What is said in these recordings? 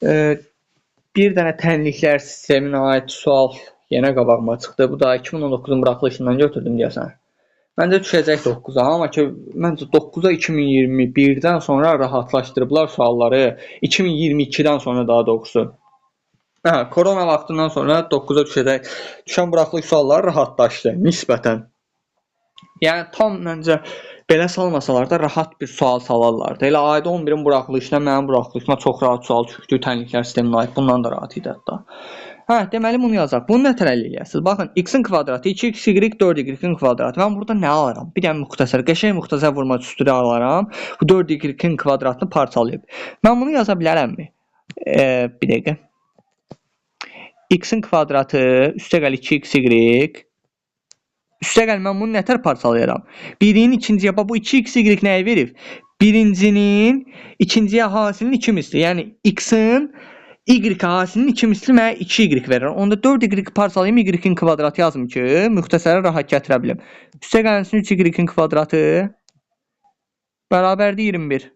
E, Bir dənə tənliklər sisteminə aid sual yenə qabağıma çıxdı. Bu da 2019-un buraxılışından götürdüm deyəsən. Məncə düşəcək 9-a, amma ki məncə 9-a 2021-dən sonra rahatlaşdırıblar sualları. 2022-dən sonra daha doğrusu. Korona vaxtından sonra 9-a düşəcək. Düşən buraxılış sualları rahatlaşdı nisbətən. Yəni tam məncə belə salmasalar da rahat bir sual salarlardı. Elə ayda 11-in buraxılışına, mənim buraxılışıma çox rahat sual düşdü. Tənliklər sisteminə aid. Bundan da rahat idi hətta. Deməli bunu yazaq. Bunu nə tər eləyəcəksiniz? Baxın, x-in kvadratı 2x, y, 4y-in kvadratı. Mən burada nə alaram? Bir dənə müxtəsər, qəşəng müxtəsər vurma üstürə alaram. Bu 4y-in kvadratını parçalayıb. Mən bunu yaza bilərəmmi? Bir dəqiqə. X-in kvadratı üstəgəl 2x, y. Üstəgəl mən bunu nətər parçalayaram? Birinin ikinciyə, bu 2x, y nəyə verir? Birincinin ikinciyə hasilinin 2 misli. Yəni x-in y hasilinin 2 misli mənə 2y verir. Onda 4y parçalayım, y-in kvadratı yazım ki, müxtəsərə rahat gətirə bilim. Üstəgəlin 3y-in kvadratı bərabərdir 21.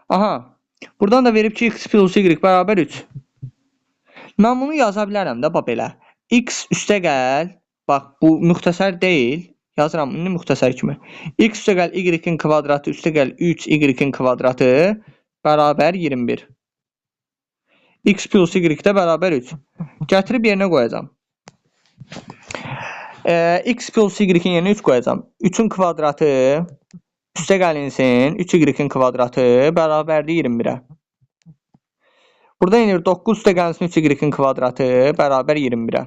Aha. Buradan da verib ki, x plus y bərabər 3. Mən bunu yaza bilərəm də belə. X üstəgəl, bax bu müxtəsər deyil. Yazıram indi müxtəsər kimi. X üstəgəl y-in kvadratı üstəgəl 3y-in kvadratı bərabər 21. X plus y də bərabər 3. Gətirib yerinə qoyacam. X plus y-in yerinə 3 qoyacam. 3-ün kvadratı üstəgəlinsin 3y-in kvadratı bərabərdir 21-ə. Burada inir 9 üstəgəlinsin 3y-in kvadratı bərabər 21-ə.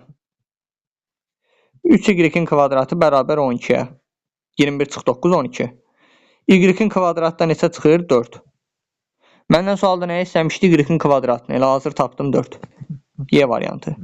3y-in kvadratı bərabər 12-ə. 21 çıx 9, 12. Y-in kvadratdan neçə çıxır? 4. Məndən sualda nə istəmişdi? Y-in kvadratını. Elə hazır tapdım 4. Y variantı.